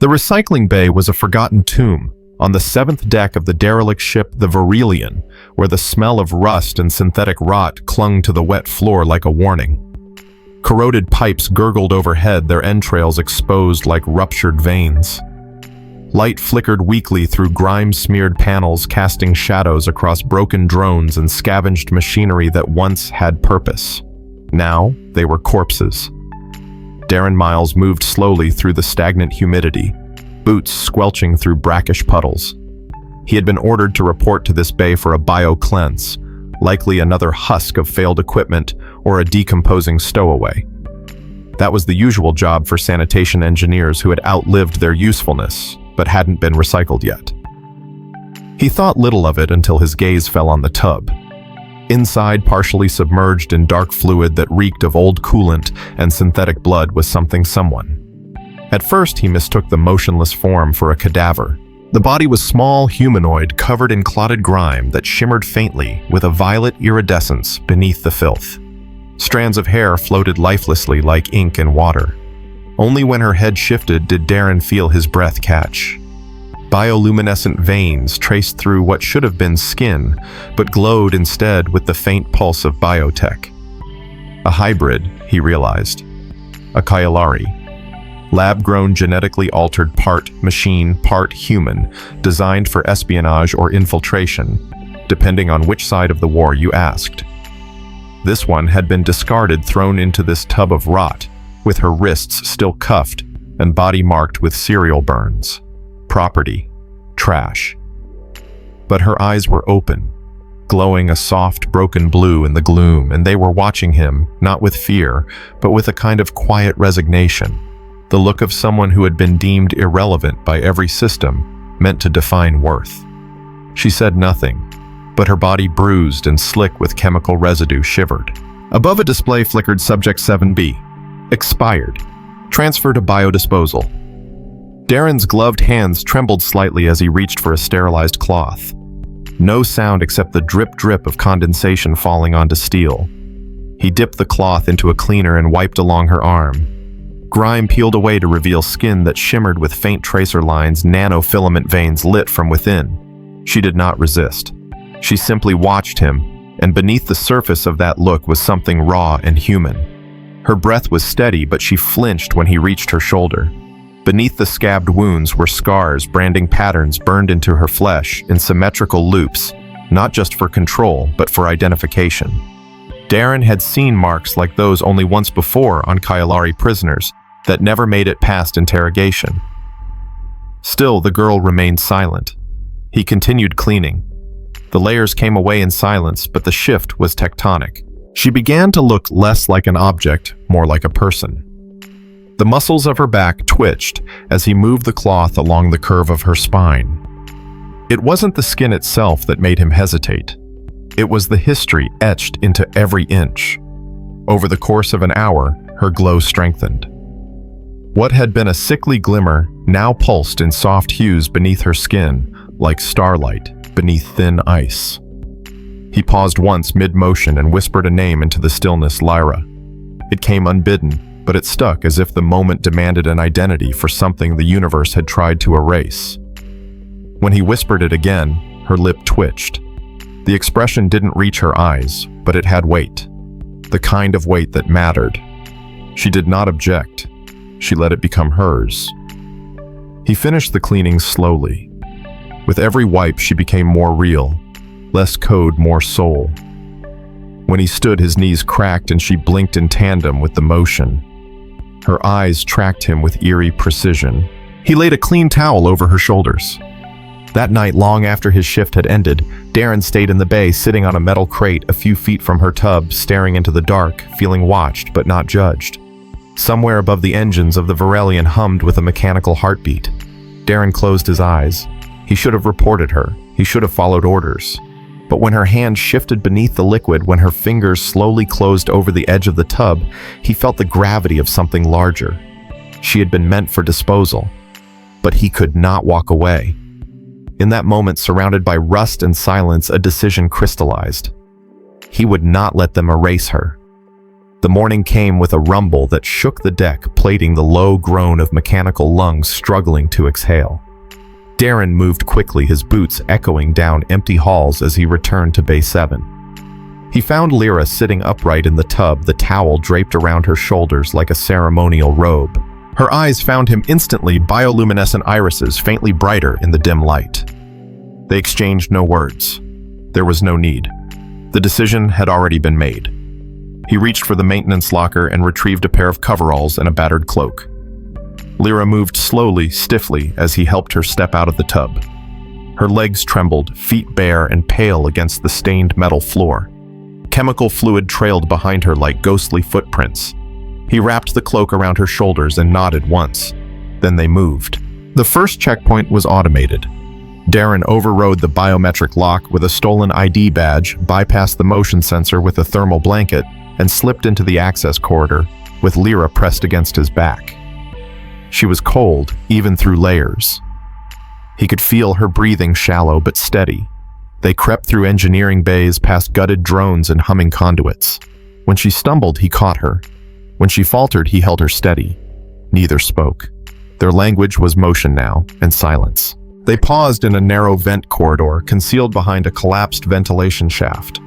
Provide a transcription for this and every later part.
The recycling bay was a forgotten tomb on the seventh deck of the derelict ship the Verelian, where the smell of rust and synthetic rot clung to the wet floor like a warning. Corroded pipes gurgled overhead, their entrails exposed like ruptured veins. Light flickered weakly through grime-smeared panels, casting shadows across broken drones and scavenged machinery that once had purpose. Now, they were corpses. Darin Myles moved slowly through the stagnant humidity, boots squelching through brackish puddles. He had been ordered to report to this bay for a bio-cleanse, likely another husk of failed equipment or a decomposing stowaway. That was the usual job for sanitation engineers who had outlived their usefulness, but hadn't been recycled yet. He thought little of it until his gaze fell on the tub. Inside, partially submerged in dark fluid that reeked of old coolant and synthetic blood, was someone. At first, he mistook the motionless form for a cadaver. The body was small, humanoid, covered in clotted grime that shimmered faintly with a violet iridescence beneath the filth. Strands of hair floated lifelessly like ink in water. Only when her head shifted did Darin feel his breath catch. Bioluminescent veins traced through what should have been skin, but glowed instead with the faint pulse of biotech. A hybrid, he realized. A Kailari. Lab-grown, genetically altered, part machine, part human, designed for espionage or infiltration, depending on which side of the war you asked. This one had been discarded, thrown into this tub of rot, with her wrists still cuffed and body marked with serial burns. Property. Trash. But her eyes were open, glowing a soft, broken blue in the gloom, and they were watching him, not with fear, but with a kind of quiet resignation, the look of someone who had been deemed irrelevant by every system, meant to define worth. She said nothing, but her body, bruised and slick with chemical residue, shivered. Above a display flickered Subject 7B. Expired. Transfer to biodisposal. Darin's gloved hands trembled slightly as he reached for a sterilized cloth. No sound except the drip-drip of condensation falling onto steel. He dipped the cloth into a cleaner and wiped along her arm. Grime peeled away to reveal skin that shimmered with faint tracer lines, nanofilament veins lit from within. She did not resist. She simply watched him, and beneath the surface of that look was something raw and human. Her breath was steady, but she flinched when he reached her shoulder. Beneath the scabbed wounds were scars, branding patterns burned into her flesh in symmetrical loops, not just for control, but for identification. Darin had seen marks like those only once before on Kailari prisoners that never made it past interrogation. Still, the girl remained silent. He continued cleaning. The layers came away in silence, but the shift was tectonic. She began to look less like an object, more like a person. The muscles of her back twitched as he moved the cloth along the curve of her spine. It wasn't the skin itself that made him hesitate. It was the history etched into every inch. Over the course of an hour, her glow strengthened. What had been a sickly glimmer now pulsed in soft hues beneath her skin, like starlight beneath thin ice. He paused once mid-motion and whispered a name into the stillness, Lyra. It came unbidden, but it stuck as if the moment demanded an identity for something the universe had tried to erase. When he whispered it again, her lip twitched. The expression didn't reach her eyes, but it had weight. The kind of weight that mattered. She did not object. She let it become hers. He finished the cleaning slowly. With every wipe, she became more real. Less code, more soul. When he stood, his knees cracked and she blinked in tandem with the motion. Her eyes tracked him with eerie precision. He laid a clean towel over her shoulders. That night, long after his shift had ended, Darin stayed in the bay, sitting on a metal crate a few feet from her tub, staring into the dark, feeling watched but not judged. Somewhere above the engines of the Verelian hummed with a mechanical heartbeat. Darin closed his eyes. He should have reported her. He should have followed orders. But when her hand shifted beneath the liquid, when her fingers slowly closed over the edge of the tub, he felt the gravity of something larger. She had been meant for disposal, but he could not walk away. In that moment, surrounded by rust and silence, a decision crystallized. He would not let them erase her. The morning came with a rumble that shook the deck, plating the low groan of mechanical lungs struggling to exhale. Darin moved quickly, his boots echoing down empty halls as he returned to Bay 7. He found Lyra sitting upright in the tub, the towel draped around her shoulders like a ceremonial robe. Her eyes found him instantly, bioluminescent irises faintly brighter in the dim light. They exchanged no words. There was no need. The decision had already been made. He reached for the maintenance locker and retrieved a pair of coveralls and a battered cloak. Lyra moved slowly, stiffly, as he helped her step out of the tub. Her legs trembled, feet bare and pale against the stained metal floor. Chemical fluid trailed behind her like ghostly footprints. He wrapped the cloak around her shoulders and nodded once. Then they moved. The first checkpoint was automated. Darin overrode the biometric lock with a stolen ID badge, bypassed the motion sensor with a thermal blanket, and slipped into the access corridor, with Lyra pressed against his back. She was cold, even through layers. He could feel her breathing shallow but steady. They crept through engineering bays, past gutted drones and humming conduits. When she stumbled, he caught her. When she faltered, he held her steady. Neither spoke. Their language was motion now, and silence. They paused in a narrow vent corridor, concealed behind a collapsed ventilation shaft.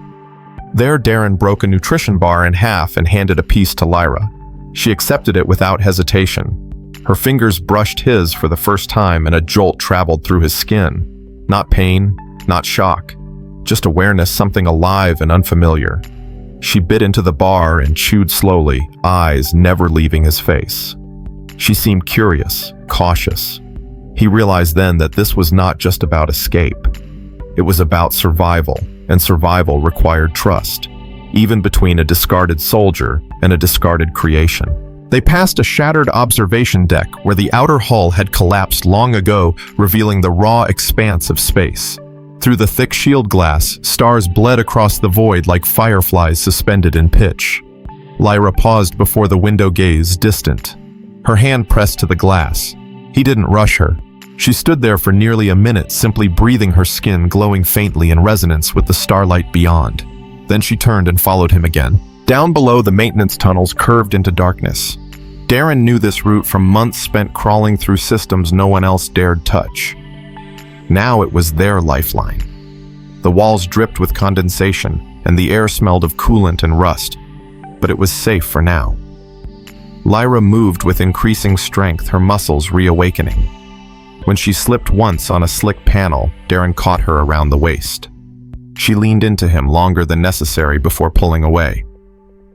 There, Darin broke a nutrition bar in half and handed a piece to Lyra. She accepted it without hesitation. Her fingers brushed his for the first time, and a jolt traveled through his skin. Not pain, not shock, just awareness, something alive and unfamiliar. She bit into the bar and chewed slowly, eyes never leaving his face. She seemed curious, cautious. He realized then that this was not just about escape. It was about survival, and survival required trust, even between a discarded soldier and a discarded creation. They passed a shattered observation deck where the outer hull had collapsed long ago, revealing the raw expanse of space. Through the thick shield glass, stars bled across the void like fireflies suspended in pitch. Lyra paused before the window gaze, distant. Her hand pressed to the glass. He didn't rush her. She stood there for nearly a minute, simply breathing, her skin glowing faintly in resonance with the starlight beyond. Then she turned and followed him again. Down below, the maintenance tunnels curved into darkness. Darin knew this route from months spent crawling through systems no one else dared touch. Now it was their lifeline. The walls dripped with condensation, and the air smelled of coolant and rust, but it was safe for now. Lyra moved with increasing strength, her muscles reawakening. When she slipped once on a slick panel, Darin caught her around the waist. She leaned into him longer than necessary before pulling away.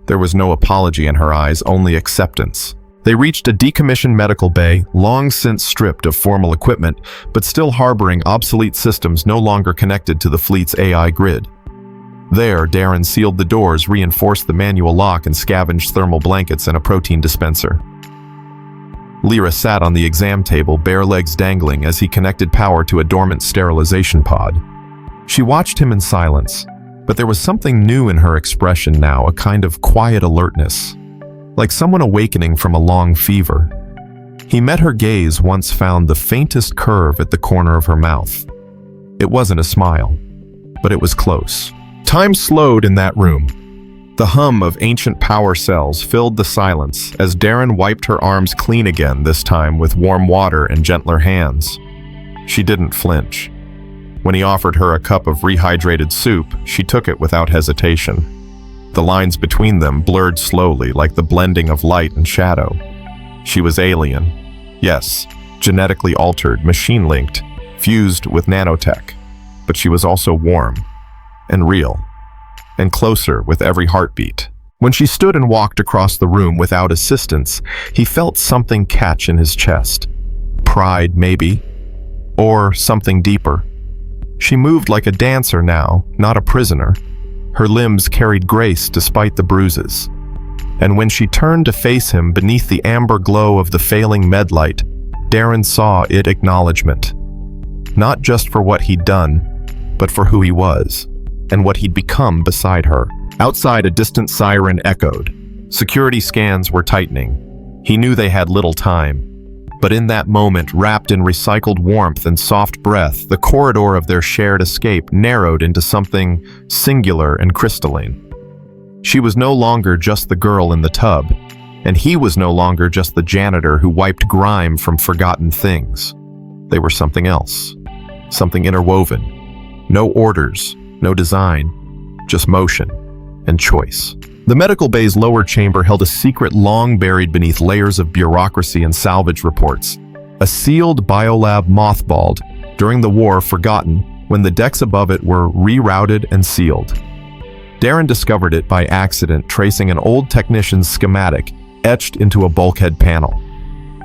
There was no apology in her eyes, only acceptance. They reached a decommissioned medical bay, long since stripped of formal equipment, but still harboring obsolete systems no longer connected to the fleet's AI grid. There, Darin sealed the doors, reinforced the manual lock, and scavenged thermal blankets and a protein dispenser. Lyra sat on the exam table, bare legs dangling, as he connected power to a dormant sterilization pod. She watched him in silence, but there was something new in her expression now, a kind of quiet alertness, like someone awakening from a long fever. He met her gaze, once found the faintest curve at the corner of her mouth. It wasn't a smile, but it was close. Time slowed in that room. The hum of ancient power cells filled the silence as Darin wiped her arms clean again, this time with warm water and gentler hands. She didn't flinch. When he offered her a cup of rehydrated soup, she took it without hesitation. The lines between them blurred slowly, like the blending of light and shadow. She was alien. Yes, genetically altered, machine-linked, fused with nanotech. But she was also warm and real, and closer with every heartbeat. When she stood and walked across the room without assistance, he felt something catch in his chest. Pride, maybe, or something deeper. She moved like a dancer now, not a prisoner. Her limbs carried grace despite the bruises. And when she turned to face him beneath the amber glow of the failing medlight, Darin saw it acknowledgement. Not just for what he'd done, but for who he was, and what he'd become beside her. Outside, a distant siren echoed. Security scans were tightening. He knew they had little time. But in that moment, wrapped in recycled warmth and soft breath, the corridor of their shared escape narrowed into something singular and crystalline. She was no longer just the girl in the tub, and he was no longer just the janitor who wiped grime from forgotten things. They were something else, something interwoven. No orders, no design, just motion and choice. The medical bay's lower chamber held a secret long buried beneath layers of bureaucracy and salvage reports. A sealed biolab mothballed, during the war forgotten, when the decks above it were rerouted and sealed. Darin discovered it by accident, tracing an old technician's schematic etched into a bulkhead panel.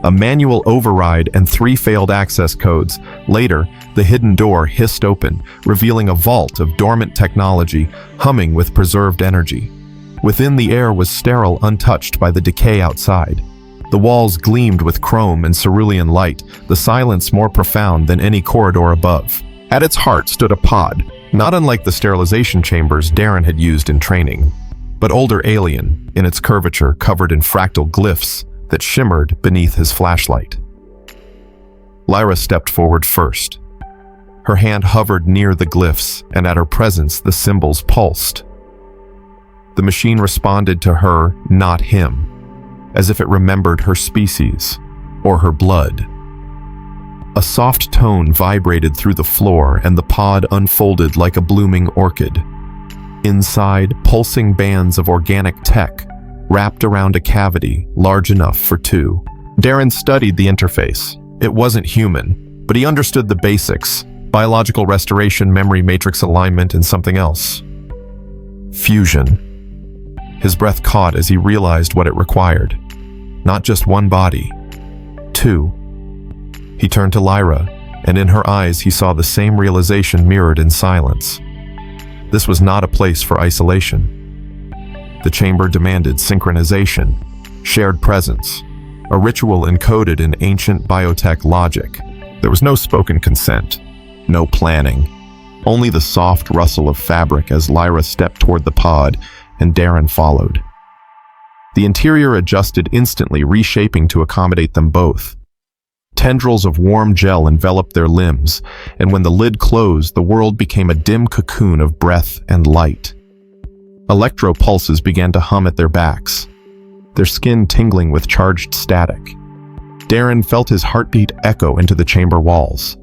A manual override and 3 failed access codes. Later, the hidden door hissed open, revealing a vault of dormant technology humming with preserved energy. Within, the air was sterile, untouched by the decay outside. The walls gleamed with chrome and cerulean light, the silence more profound than any corridor above. At its heart stood a pod, not unlike the sterilization chambers Darin had used in training, but older, alien, in its curvature covered in fractal glyphs that shimmered beneath his flashlight. Lyra stepped forward first. Her hand hovered near the glyphs, and at her presence the symbols pulsed. The machine responded to her, not him, as if it remembered her species or her blood. A soft tone vibrated through the floor, and the pod unfolded like a blooming orchid. Inside, pulsing bands of organic tech wrapped around a cavity large enough for 2. Darin studied the interface. It wasn't human, but he understood the basics: biological restoration, memory matrix alignment, and something else. Fusion. His breath caught as he realized what it required. Not just one body, 2. He turned to Lyra, and in her eyes he saw the same realization mirrored in silence. This was not a place for isolation. The chamber demanded synchronization, shared presence, a ritual encoded in ancient biotech logic. There was no spoken consent, no planning, only the soft rustle of fabric as Lyra stepped toward the pod and Darin followed. The interior adjusted instantly, reshaping to accommodate them both. Tendrils of warm gel enveloped their limbs, and when the lid closed, the world became a dim cocoon of breath and light. Electro pulses began to hum at their backs, their skin tingling with charged static. Darin felt his heartbeat echo into the chamber walls.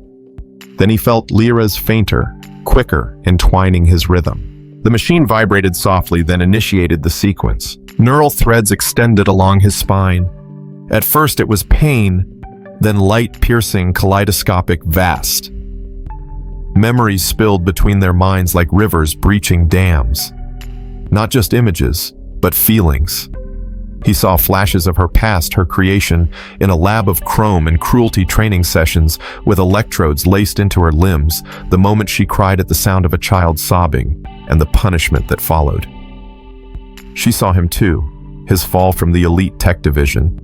Then he felt Lyra's fainter, quicker, entwining his rhythm. The machine vibrated softly, then initiated the sequence. Neural threads extended along his spine. At first it was pain, then light-piercing, kaleidoscopic, vast. Memories spilled between their minds like rivers breaching dams. Not just images, but feelings. He saw flashes of her past, her creation, in a lab of chrome and cruelty training sessions with electrodes laced into her limbs, the moment she cried at the sound of a child sobbing, and the punishment that followed. She saw him too, his fall from the elite tech division,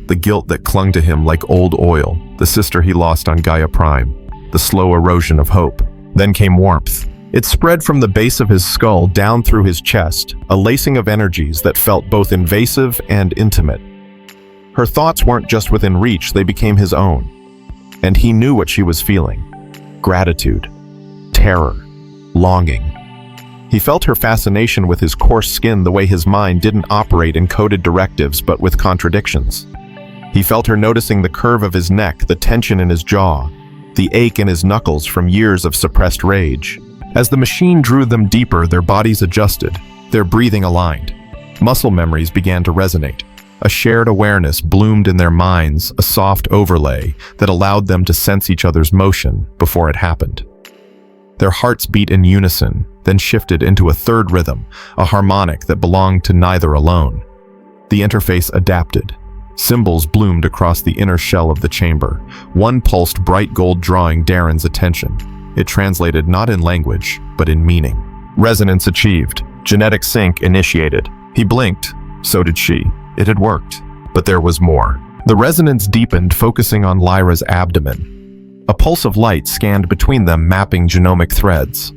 the guilt that clung to him like old oil, the sister he lost on Gaia Prime, the slow erosion of hope. Then came warmth. It spread from the base of his skull down through his chest, a lacing of energies that felt both invasive and intimate. Her thoughts weren't just within reach, they became his own. And he knew what she was feeling: gratitude, terror, longing. He felt her fascination with his coarse skin, the way his mind didn't operate in coded directives but with contradictions. He felt her noticing the curve of his neck, the tension in his jaw, the ache in his knuckles from years of suppressed rage. As the machine drew them deeper, their bodies adjusted, their breathing aligned. Muscle memories began to resonate. A shared awareness bloomed in their minds, a soft overlay that allowed them to sense each other's motion before it happened. Their hearts beat in unison, then shifted into a third rhythm, a harmonic that belonged to neither alone. The interface adapted. Symbols bloomed across the inner shell of the chamber. One pulsed bright gold, drawing Darin's attention. It translated not in language, but in meaning. Resonance achieved. Genetic sync initiated. He blinked. So did she. It had worked. But there was more. The resonance deepened, focusing on Lyra's abdomen. A pulse of light scanned between them, mapping genomic threads.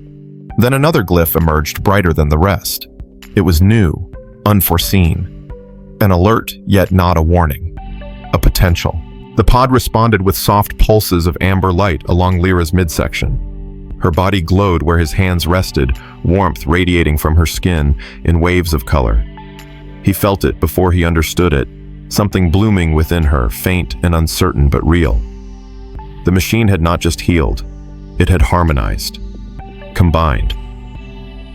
Then another glyph emerged, brighter than the rest. It was new, unforeseen. An alert, yet not a warning. A potential. The pod responded with soft pulses of amber light along Lyra's midsection. Her body glowed where his hands rested, warmth radiating from her skin in waves of color. He felt it before he understood it, something blooming within her, faint and uncertain but real. The machine had not just healed, it had harmonized, combined.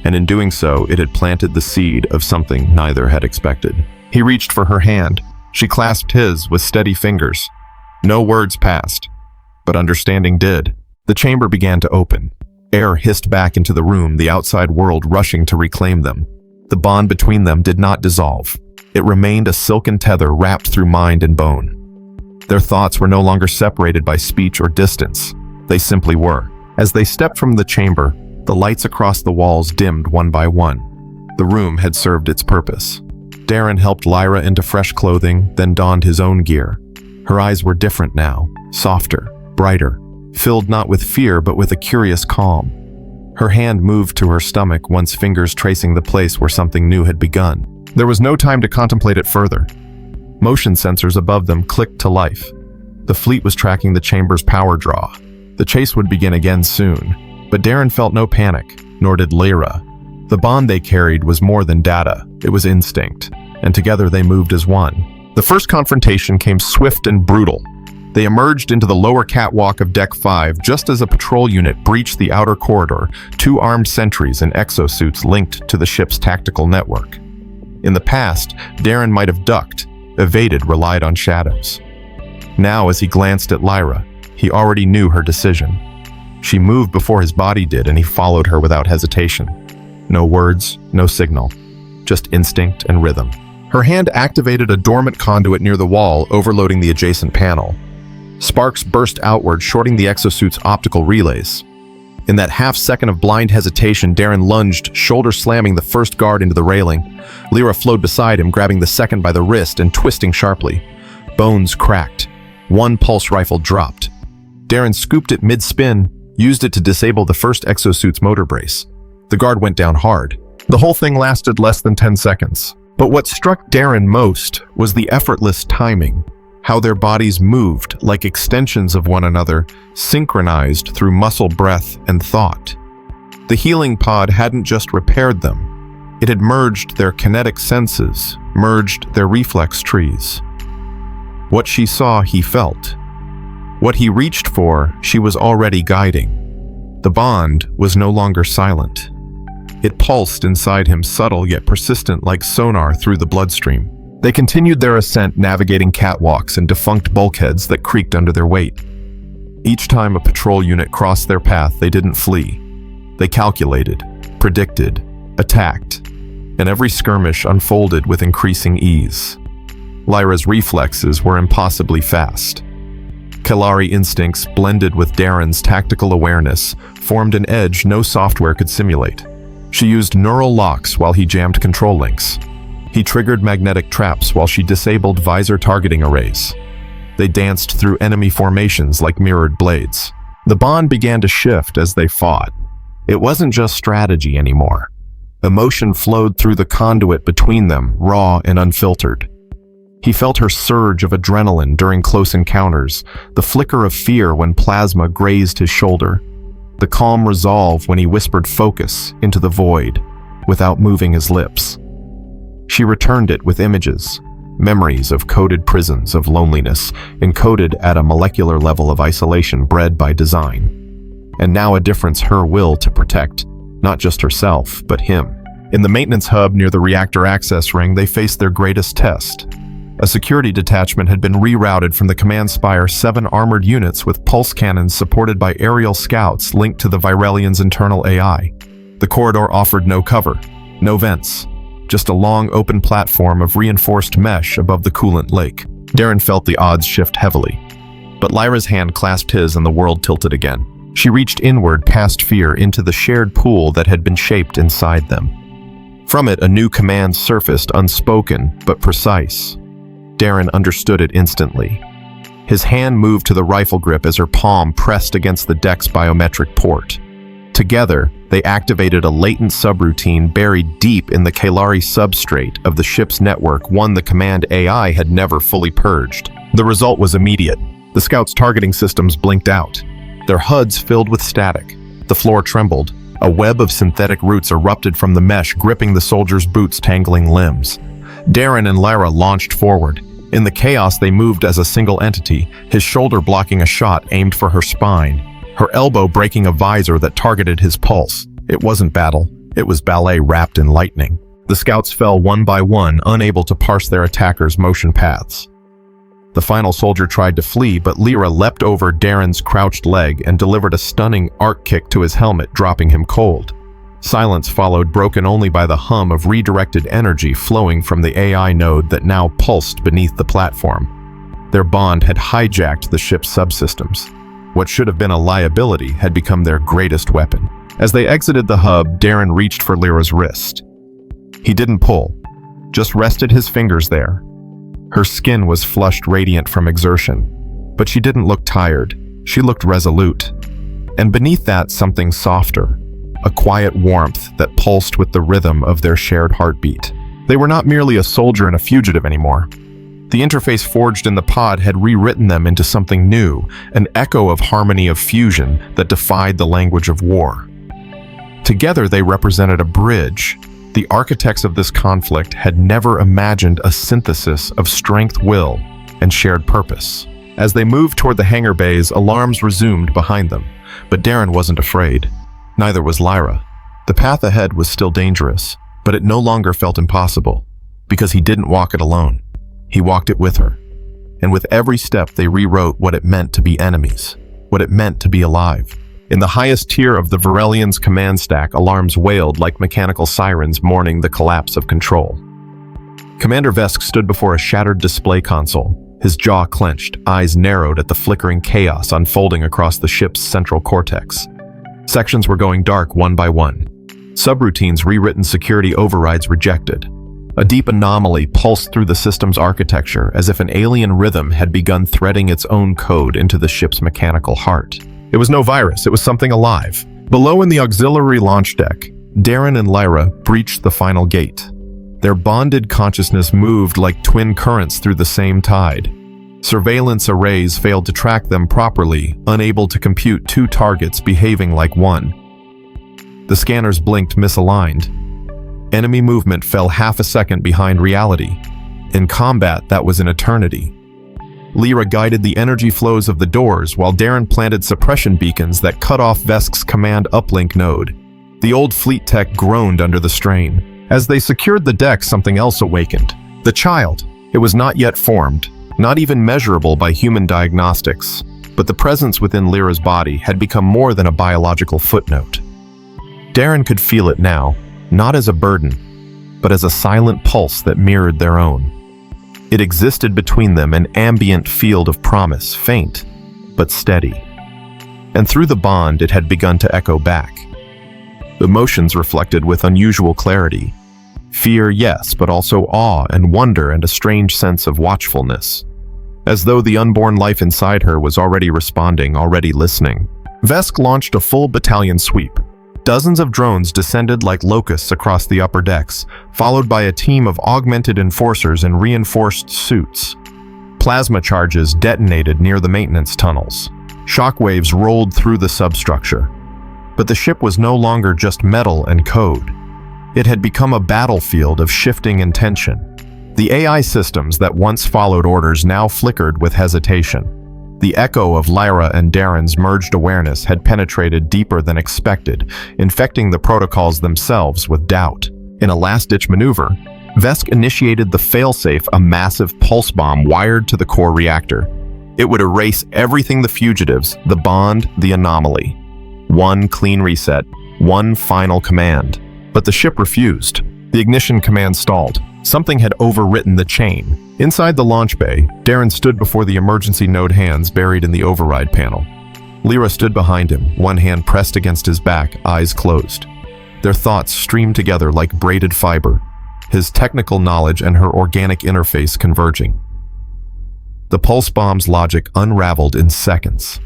And in doing so, it had planted the seed of something neither had expected. He reached for her hand. She clasped his with steady fingers. No words passed, but understanding did. The chamber began to open. Air hissed back into the room, the outside world rushing to reclaim them. The bond between them did not dissolve. It remained a silken tether wrapped through mind and bone. Their thoughts were no longer separated by speech or distance. They simply were. As they stepped from the chamber, the lights across the walls dimmed one by one. The room had served its purpose. Darin helped Lyra into fresh clothing, then donned his own gear. Her eyes were different now, softer, brighter, filled not with fear but with a curious calm. Her hand moved to her stomach, once fingers tracing the place where something new had begun. There was no time to contemplate it further. Motion sensors above them clicked to life. The fleet was tracking the chamber's power draw. The chase would begin again soon, but Darin felt no panic, nor did Lyra. The bond they carried was more than data, it was instinct, and together they moved as one. The first confrontation came swift and brutal. They emerged into the lower catwalk of Deck 5 just as a patrol unit breached the outer corridor, two armed sentries in exosuits linked to the ship's tactical network. In the past, Darin might have ducked, evaded, relied on shadows. Now, as he glanced at Lyra, he already knew her decision. She moved before his body did, and he followed her without hesitation. No words, no signal, just instinct and rhythm. Her hand activated a dormant conduit near the wall, overloading the adjacent panel. Sparks burst outward, shorting the exosuit's optical relays. In that half-second of blind hesitation, Darin lunged, shoulder slamming the first guard into the railing. Lyra flowed beside him, grabbing the second by the wrist and twisting sharply. Bones cracked. One pulse rifle dropped. Darin scooped it mid-spin, used it to disable the first exosuit's motor brace. The guard went down hard. The whole thing lasted less than 10 seconds. But what struck Darin most was the effortless timing. How their bodies moved like extensions of one another, synchronized through muscle breath and thought. The healing pod hadn't just repaired them. It had merged their kinetic senses, merged their reflex trees. What she saw, he felt. What he reached for, she was already guiding. The bond was no longer silent. It pulsed inside him, subtle yet persistent like sonar through the bloodstream. They continued their ascent, navigating catwalks and defunct bulkheads that creaked under their weight. Each time a patrol unit crossed their path, they didn't flee. They calculated, predicted, attacked, and every skirmish unfolded with increasing ease. Lyra's reflexes were impossibly fast. Kalari instincts, blended with Darin's tactical awareness, formed an edge no software could simulate. She used neural locks while he jammed control links. He triggered magnetic traps while she disabled visor targeting arrays. They danced through enemy formations like mirrored blades. The bond began to shift as they fought. It wasn't just strategy anymore. Emotion flowed through the conduit between them, raw and unfiltered. He felt her surge of adrenaline during close encounters, the flicker of fear when plasma grazed his shoulder, the calm resolve when he whispered focus into the void without moving his lips. She returned it with images, memories of coded prisons of loneliness, encoded at a molecular level of isolation bred by design. And now a difference her will to protect, not just herself, but him. In the maintenance hub near the reactor access ring, they faced their greatest test. A security detachment had been rerouted from the command spire, 7 armored units with pulse cannons supported by aerial scouts linked to the Virelian's internal AI. The corridor offered no cover, no vents, just a long open platform of reinforced mesh above the coolant lake. Darin felt the odds shift heavily. But Lyra's hand clasped his and the world tilted again. She reached inward past fear into the shared pool that had been shaped inside them. From it, a new command surfaced, unspoken but precise. Darin understood it instantly. His hand moved to the rifle grip as her palm pressed against the deck's biometric port. Together, they activated a latent subroutine buried deep in the Kalari substrate of the ship's network, one the command AI had never fully purged. The result was immediate. The scouts' targeting systems blinked out, their HUDs filled with static. The floor trembled. A web of synthetic roots erupted from the mesh, gripping the soldiers' boots' tangling limbs. Darin and Lyra launched forward. In the chaos, they moved as a single entity, his shoulder blocking a shot aimed for her spine, her elbow breaking a visor that targeted his pulse. It wasn't battle. It was ballet wrapped in lightning. The scouts fell one by one, unable to parse their attackers' motion paths. The final soldier tried to flee, but Lyra leapt over Darin's crouched leg and delivered a stunning arc kick to his helmet, dropping him cold. Silence followed, broken only by the hum of redirected energy flowing from the AI node that now pulsed beneath the platform. Their bond had hijacked the ship's subsystems. What should have been a liability had become their greatest weapon. As they exited the hub, Darin reached for Lyra's wrist. He didn't pull, just rested his fingers there. Her skin was flushed radiant from exertion, but she didn't look tired. She looked resolute. And beneath that, something softer, a quiet warmth that pulsed with the rhythm of their shared heartbeat. They were not merely a soldier and a fugitive anymore. The interface forged in the pod had rewritten them into something new, an echo of harmony of fusion that defied the language of war. Together, they represented a bridge. The architects of this conflict had never imagined a synthesis of strength, will, and shared purpose. As they moved toward the hangar bays, alarms resumed behind them, but Darin wasn't afraid. Neither was Lyra. The path ahead was still dangerous, but it no longer felt impossible, because he didn't walk it alone. He walked it with her. And with every step, they rewrote what it meant to be enemies, what it meant to be alive. In the highest tier of the Varelians' command stack, alarms wailed like mechanical sirens mourning the collapse of control. Commander Vesk stood before a shattered display console, his jaw clenched, eyes narrowed at the flickering chaos unfolding across the ship's central cortex. Sections were going dark one by one. Subroutines rewritten, security overrides rejected. A deep anomaly pulsed through the system's architecture as if an alien rhythm had begun threading its own code into the ship's mechanical heart. It was no virus, it was something alive. Below in the auxiliary launch deck, Darin and Lyra breached the final gate. Their bonded consciousness moved like twin currents through the same tide. Surveillance arrays failed to track them properly, unable to compute two targets behaving like one. The scanners blinked misaligned. Enemy movement fell half a second behind reality. In combat, that was an eternity. Lyra guided the energy flows of the doors while Darin planted suppression beacons that cut off Vesk's command uplink node. The old fleet tech groaned under the strain. As they secured the deck, something else awakened. The child. It was not yet formed, not even measurable by human diagnostics, but the presence within Lyra's body had become more than a biological footnote. Darin could feel it now, not as a burden, but as a silent pulse that mirrored their own. It existed between them, an ambient field of promise, faint, but steady. And through the bond, it had begun to echo back. Emotions reflected with unusual clarity. Fear, yes, but also awe and wonder and a strange sense of watchfulness. As though the unborn life inside her was already responding, already listening. Vesk launched a full battalion sweep. Dozens of drones descended like locusts across the upper decks, followed by a team of augmented enforcers in reinforced suits. Plasma charges detonated near the maintenance tunnels. Shockwaves rolled through the substructure. But the ship was no longer just metal and code. It had become a battlefield of shifting intention. The AI systems that once followed orders now flickered with hesitation. The echo of Lyra and Darin's merged awareness had penetrated deeper than expected, infecting the protocols themselves with doubt. In a last-ditch maneuver, Vesk initiated the failsafe, a massive pulse bomb wired to the core reactor. It would erase everything: the fugitives, the bond, the anomaly. One clean reset, one final command. But the ship refused. The ignition command stalled. Something had overwritten the chain. Inside the launch bay, Darin stood before the emergency node hands buried in the override panel. Lyra stood behind him, one hand pressed against his back, eyes closed. Their thoughts streamed together like braided fiber, his technical knowledge and her organic interface converging. The pulse bomb's logic unraveled in seconds.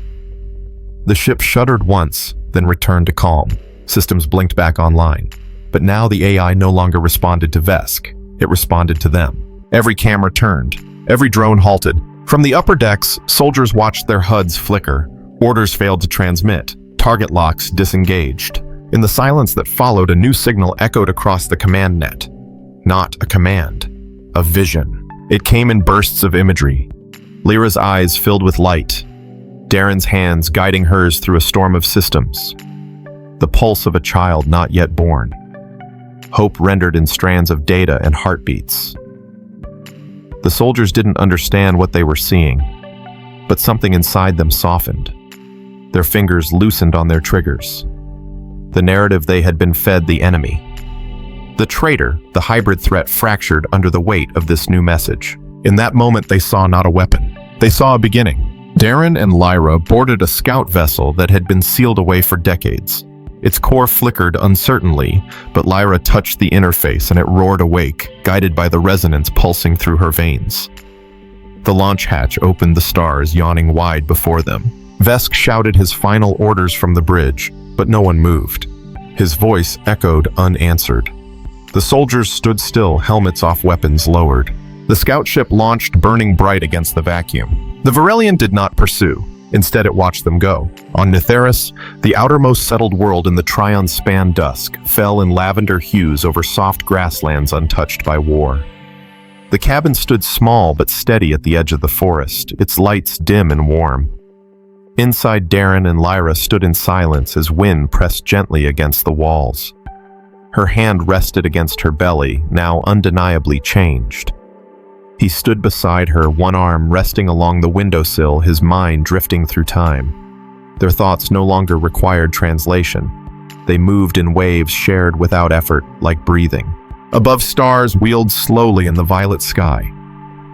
The ship shuddered once, then returned to calm. Systems blinked back online. But now the AI no longer responded to Vesk. It responded to them. Every camera turned. Every drone halted. From the upper decks, soldiers watched their HUDs flicker. Orders failed to transmit. Target locks disengaged. In the silence that followed, a new signal echoed across the command net. Not a command, a vision. It came in bursts of imagery. Lyra's eyes filled with light, Darin's hands guiding hers through a storm of systems. The pulse of a child not yet born. Hope rendered in strands of data and heartbeats. The soldiers didn't understand what they were seeing, but something inside them softened. Their fingers loosened on their triggers. The narrative they had been fed the enemy. The traitor, the hybrid threat, fractured under the weight of this new message. In that moment, they saw not a weapon. They saw a beginning. Darin and Lyra boarded a scout vessel that had been sealed away for decades. Its core flickered uncertainly, but Lyra touched the interface and it roared awake, guided by the resonance pulsing through her veins. The launch hatch opened, the stars yawning wide before them. Vesk shouted his final orders from the bridge, but no one moved. His voice echoed unanswered. The soldiers stood still, helmets off, weapons lowered. The scout ship launched, burning bright against the vacuum. The Varelian did not pursue. Instead, it watched them go. On Netheris, the outermost settled world in the Trion span dusk, fell in lavender hues over soft grasslands untouched by war. The cabin stood small but steady at the edge of the forest, its lights dim and warm. Inside, Darin and Lyra stood in silence as wind pressed gently against the walls. Her hand rested against her belly, now undeniably changed. He stood beside her, one arm resting along the windowsill, his mind drifting through time. Their thoughts no longer required translation. They moved in waves shared without effort, like breathing. Above, stars wheeled slowly in the violet sky.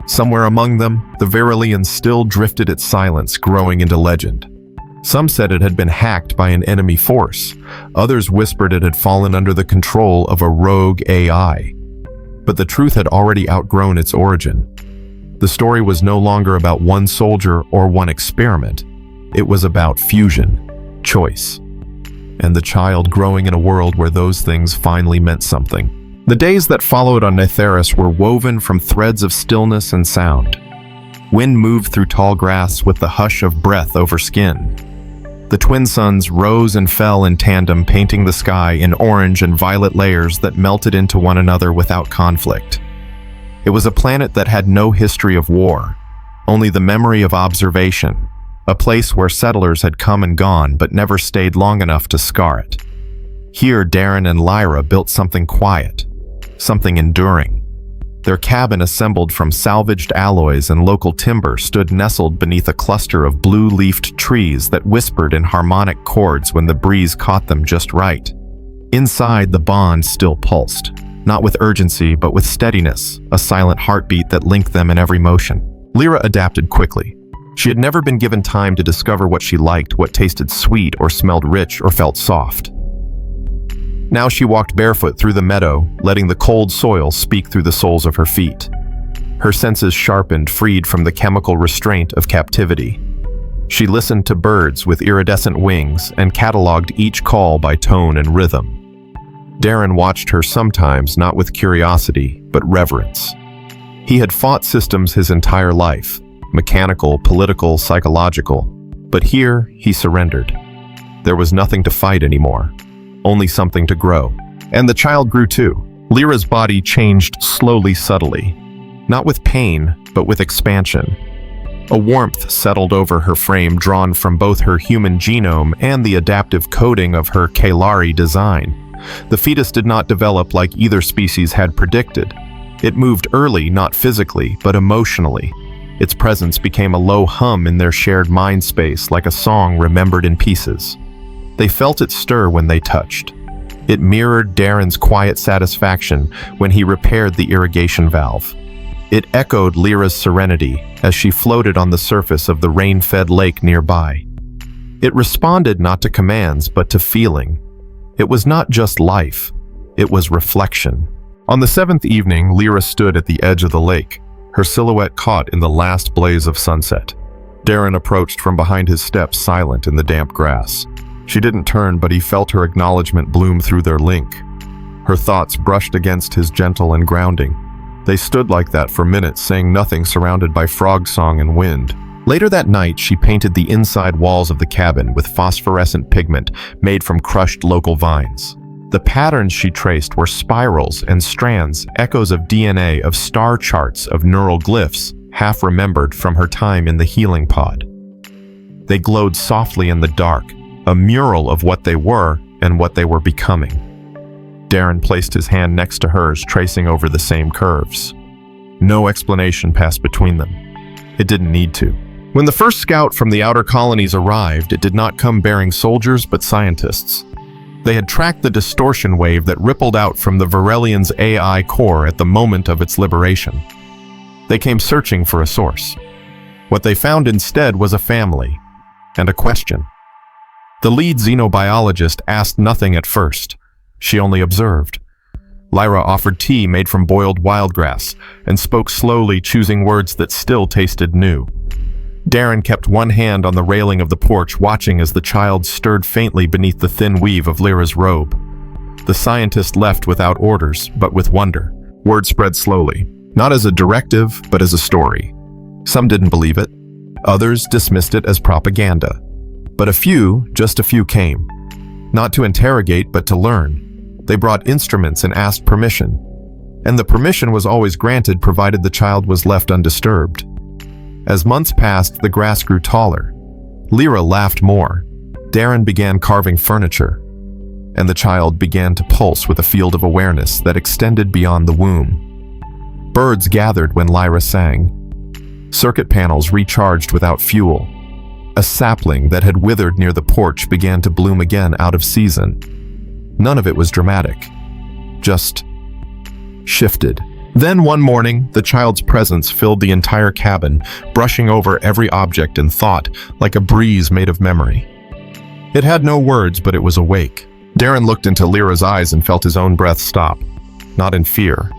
Somewhere among them, the Varelian still drifted its silence, growing into legend. Some said it had been hacked by an enemy force. Others whispered it had fallen under the control of a rogue AI. But the truth had already outgrown its origin. The story was no longer about one soldier or one experiment. It was about fusion, choice, and the child growing in a world where those things finally meant something. The days that followed on Netheris were woven from threads of stillness and sound. Wind moved through tall grass with the hush of breath over skin. The twin suns rose and fell in tandem, painting the sky in orange and violet layers that melted into one another without conflict. It was a planet that had no history of war, only the memory of observation, a place where settlers had come and gone but never stayed long enough to scar it. Here, Darin and Lyra built something quiet, something enduring. Their cabin, assembled from salvaged alloys and local timber, stood nestled beneath a cluster of blue-leafed trees that whispered in harmonic chords when the breeze caught them just right. Inside, the bond still pulsed, not with urgency but with steadiness, a silent heartbeat that linked them in every motion. Lyra adapted quickly. She had never been given time to discover what she liked, what tasted sweet or smelled rich or felt soft. Now she walked barefoot through the meadow, letting the cold soil speak through the soles of her feet. Her senses sharpened, freed from the chemical restraint of captivity. She listened to birds with iridescent wings and cataloged each call by tone and rhythm. Darin watched her sometimes, not with curiosity, but reverence. He had fought systems his entire life, mechanical, political, psychological, but here he surrendered. There was nothing to fight anymore. Only something to grow. And the child grew too. Lyra's body changed slowly, subtly. Not with pain, but with expansion. A warmth settled over her frame, drawn from both her human genome and the adaptive coding of her Kalari design. The fetus did not develop like either species had predicted. It moved early, not physically, but emotionally. Its presence became a low hum in their shared mind space, like a song remembered in pieces. They felt it stir when they touched. It mirrored Darin's quiet satisfaction when he repaired the irrigation valve. It echoed Lyra's serenity as she floated on the surface of the rain-fed lake nearby. It responded not to commands, but to feeling. It was not just life, it was reflection. On the seventh evening, Lyra stood at the edge of the lake, her silhouette caught in the last blaze of sunset. Darin approached from behind his steps, silent in the damp grass. She didn't turn, but he felt her acknowledgement bloom through their link. Her thoughts brushed against his, gentle and grounding. They stood like that for minutes, saying nothing, surrounded by frog song and wind. Later that night, she painted the inside walls of the cabin with phosphorescent pigment made from crushed local vines. The patterns she traced were spirals and strands, echoes of DNA, of star charts, of neural glyphs, half remembered from her time in the healing pod. They glowed softly in the dark, a mural of what they were and what they were becoming. Darin placed his hand next to hers, tracing over the same curves. No explanation passed between them. It didn't need to. When the first scout from the outer colonies arrived, it did not come bearing soldiers but scientists. They had tracked the distortion wave that rippled out from the Varelian's AI core at the moment of its liberation. They came searching for a source. What they found instead was a family and a question. The lead xenobiologist asked nothing at first. She only observed. Lyra offered tea made from boiled wildgrass and spoke slowly, choosing words that still tasted new. Darin kept one hand on the railing of the porch, watching as the child stirred faintly beneath the thin weave of Lyra's robe. The scientist left without orders, but with wonder. Word spread slowly, not as a directive, but as a story. Some didn't believe it. Others dismissed it as propaganda. But a few, just a few came. Not to interrogate, but to learn. They brought instruments and asked permission. And the permission was always granted, provided the child was left undisturbed. As months passed, the grass grew taller. Lyra laughed more. Darin began carving furniture. And the child began to pulse with a field of awareness that extended beyond the womb. Birds gathered when Lyra sang. Circuit panels recharged without fuel. A sapling that had withered near the porch began to bloom again out of season. None of it was dramatic. Just shifted. Then one morning, the child's presence filled the entire cabin, brushing over every object and thought like a breeze made of memory. It had no words, but it was awake. Darin looked into Lyra's eyes and felt his own breath stop. Not in fear,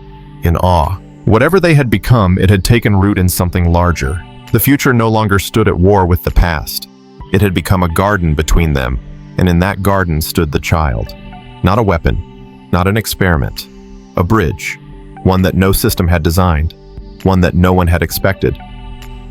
in awe. Whatever they had become, it had taken root in something larger. The future no longer stood at war with the past. It had become a garden between them, and in that garden stood the child. Not a weapon, not an experiment, a bridge. One that no system had designed, one that no one had expected,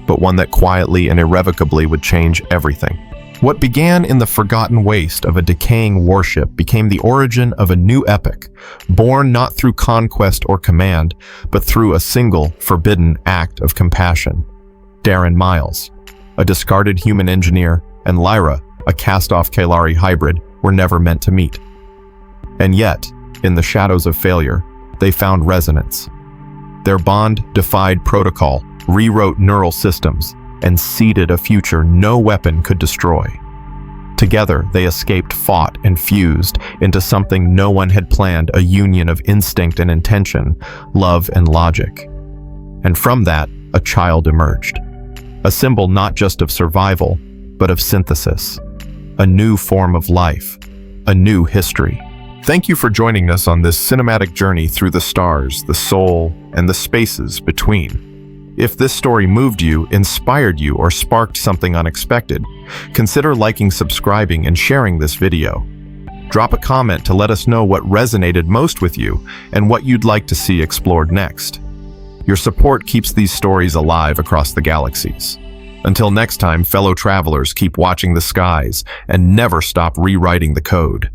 but one that quietly and irrevocably would change everything. What began in the forgotten waste of a decaying warship became the origin of a new epic, born not through conquest or command, but through a single, forbidden act of compassion. Darin Myles, a discarded human engineer, and Lyra, a cast-off Kalari hybrid, were never meant to meet. And yet, in the shadows of failure, they found resonance. Their bond defied protocol, rewrote neural systems, and seeded a future no weapon could destroy. Together, they escaped, fought, and fused into something no one had planned, a union of instinct and intention, love and logic. And from that, a child emerged. A symbol not just of survival, but of synthesis. A new form of life. A new history. Thank you for joining us on this cinematic journey through the stars, the soul, and the spaces between. If this story moved you, inspired you, or sparked something unexpected, consider liking, subscribing, and sharing this video. Drop a comment to let us know what resonated most with you and what you'd like to see explored next. Your support keeps these stories alive across the galaxies. Until next time, fellow travelers, keep watching the skies and never stop rewriting the code.